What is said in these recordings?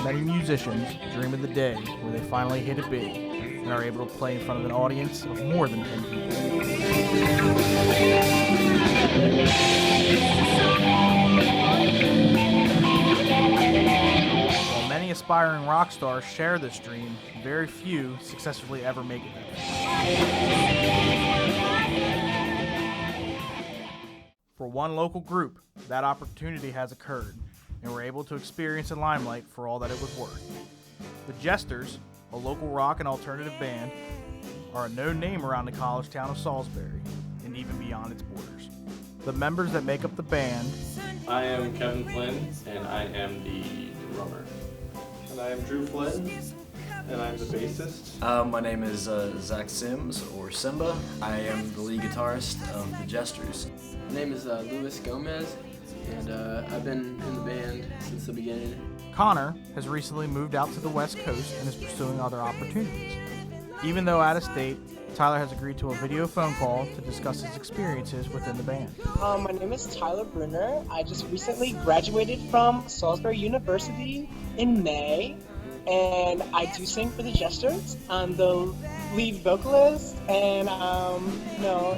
many musicians dream of the day where they finally hit it big and are able to play in front of an audience of more than 10 people. While many aspiring rock stars share this dream, very few successfully ever make it there. For one local group, that opportunity has occurred, and were able to experience the limelight for all that it was worth. The Jesters, a local rock and alternative band, are a known name around the college town of Salisbury, and even beyond its borders. The members that make up the band: I am Kevin Flinn, and I am the drummer. And I am Drew Flinn, and I'm the bassist. My name is Zach Sims, or Simba. I am the lead guitarist of the Jesters. My name is Luis Gomez, and I've been in the band since the beginning. Connor has recently moved out to the West Coast and is pursuing other opportunities. Even though out of state, Tyler has agreed to a video phone call to discuss his experiences within the band. My name is Tyler Brunner. I just recently graduated from Salisbury University in May, and I do sing for the Jesters. I'm the lead vocalist and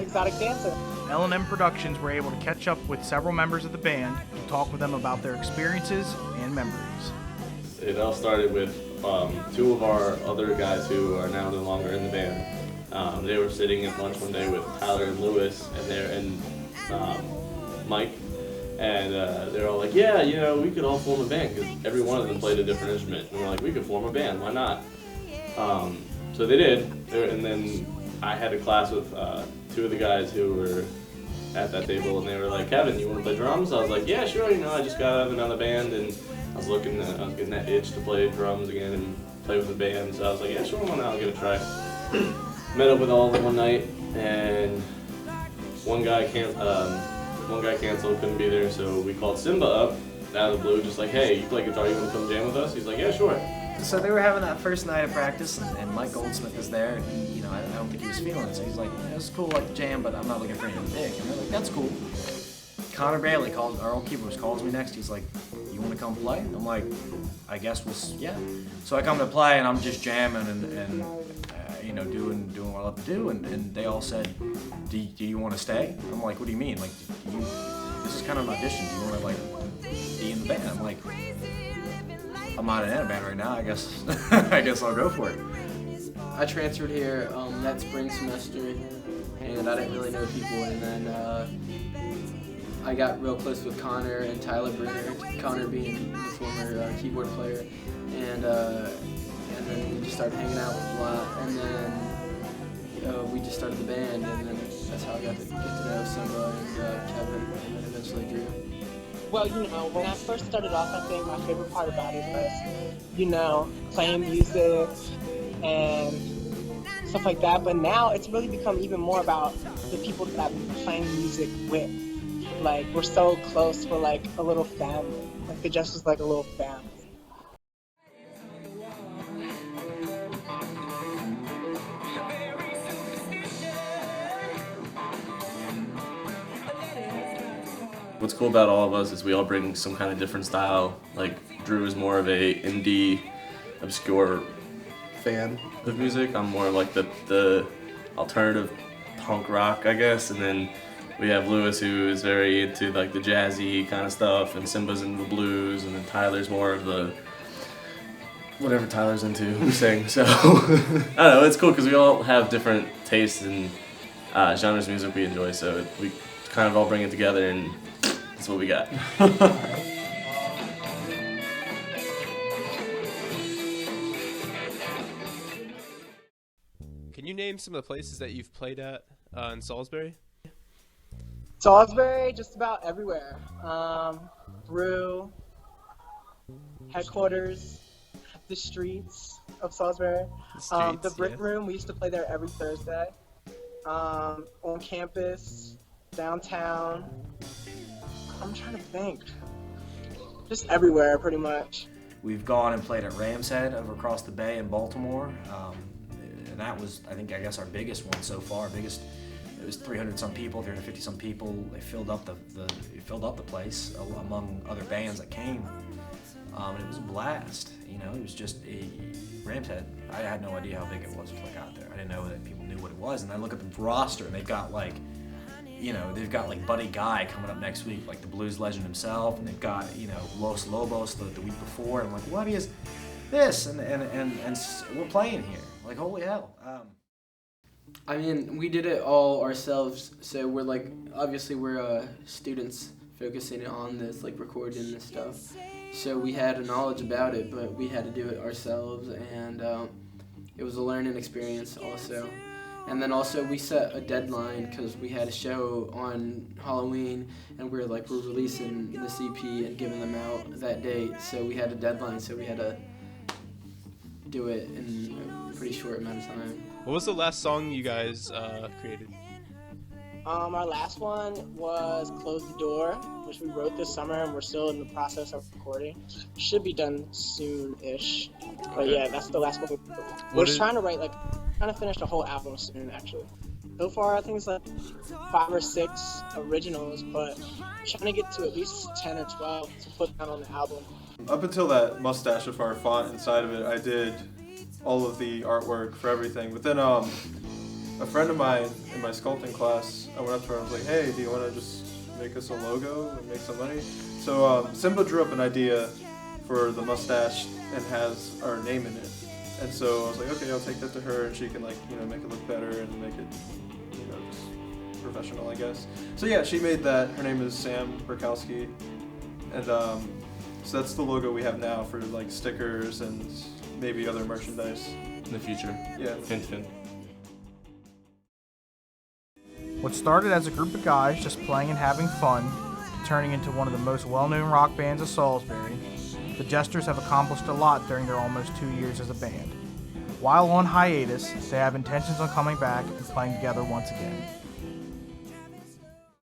exotic dancer. L&M Productions were able to catch up with several members of the band to talk with them about their experiences and memories. It all started with two of our other guys who are now no longer in the band. They were sitting at lunch one day with Tyler and Lewis and Mike, and they were all like, yeah, we could all form a band, because every one of them played a different instrument. And we're like, we could form a band, why not? So they did, and then I had a class with two of the guys who were at that table, and they were like, Kevin, you want to play drums? I was like, yeah, sure, I just got out of another band, and I was getting that itch to play drums again and play with the band, so I was like, yeah, sure, why not, I'll give it a try. Met up with all of them one night, and one guy canceled, couldn't be there, so we called Simba up out of the blue, just like, hey, you play guitar, you want to come jam with us? He's like, yeah, sure. So they were having that first night of practice, and Mike Goldsmith is there, and he, I don't think he was feeling it, so he's like, it's cool, like jam, but I'm not looking for anything big. And we're like, that's cool. Connor Bailey, our old keyboardist, calls me next. He's like, you want to come play? I'm like, I guess yeah. So I come to play, and I'm just jamming and doing what I love to do, and they all said, do you want to stay? I'm like, what do you mean? Like, this is kind of an audition. Do you want to be in the band? I'm like, I'm not in a band right now. I guess I'll go for it. I transferred here that spring semester, and I didn't really know people, and then I got real close with Connor and Tyler Brunner, Connor being the former keyboard player, and then we just started hanging out a lot, and then we just started the band, and then that's how I got to get to know Simba and Kevin, and then eventually Drew. Well, when I first started off, I think my favorite part about it was, playing music and stuff like that. But now it's really become even more about the people that I've been playing music with. Like, we're so close, we're like a little family. Like, the Jesters like a little family. What's cool about all of us is we all bring some kind of different style. Like, Drew is more of a indie, obscure fan of music. I'm more of like the alternative punk rock, I guess. And then we have Lewis, who is very into like the jazzy kind of stuff, and Simba's into the blues, and then Tyler's more of the whatever Tyler's into, who sings. So I don't know, it's cool because we all have different tastes and genres of music we enjoy. So we kind of all bring it together, and that's what we got. Can you name some of the places that you've played at in Salisbury? Salisbury, just about everywhere. Brew, headquarters, the streets of Salisbury. The Brick Room, we used to play there every Thursday. On campus, downtown. I'm trying to think. Just everywhere, pretty much. We've gone and played at Ram's Head over across the bay in Baltimore, and that was, I guess, our biggest one so far. It was 300-some people, 350-some people. They filled up the place among other bands that came. and it was a blast. It was just Rams had. I had no idea how big it was until I got there. I didn't know that people knew what it was, and I look at the roster, and they've got like Buddy Guy coming up next week, like the blues legend himself, and they've got Los Lobos the week before, and I'm like, what is this? And we're playing here, like holy hell. I mean, we did it all ourselves, so we're obviously we're students focusing on this, recording this stuff. So we had a knowledge about it, but we had to do it ourselves, and it was a learning experience also. And then also we set a deadline because we had a show on Halloween, and we're releasing this EP and giving them out that date. So we had a deadline, so we had to do it in a pretty short amount of time. What was the last song you guys created? Our last one was Close the Door, which we wrote this summer, and we're still in the process of recording. Should be done soon-ish. But yeah, that's the last one. We're trying to finish the whole album soon, actually. So far, I think it's 5 or 6 originals, but trying to get to at least 10 or 12 to put down on the album. Up until that mustache with our font inside of it, I did all of the artwork for everything. But then a friend of mine in my sculpting class, I went up to her and I was like, hey, do you want to just make us a logo and make some money? So Simba drew up an idea for the mustache and has our name in it. And so I was like, okay, I'll take that to her, and she can make it look better and make it, just professional, I guess. So yeah, she made that. Her name is Sam Burkowski, and so that's the logo we have now for stickers and maybe other merchandise In the future. Yeah. Hint. What started as a group of guys just playing and having fun, turning into one of the most well-known rock bands of Salisbury, the Jesters have accomplished a lot during their almost 2 years as a band. While on hiatus, they have intentions on coming back and playing together once again.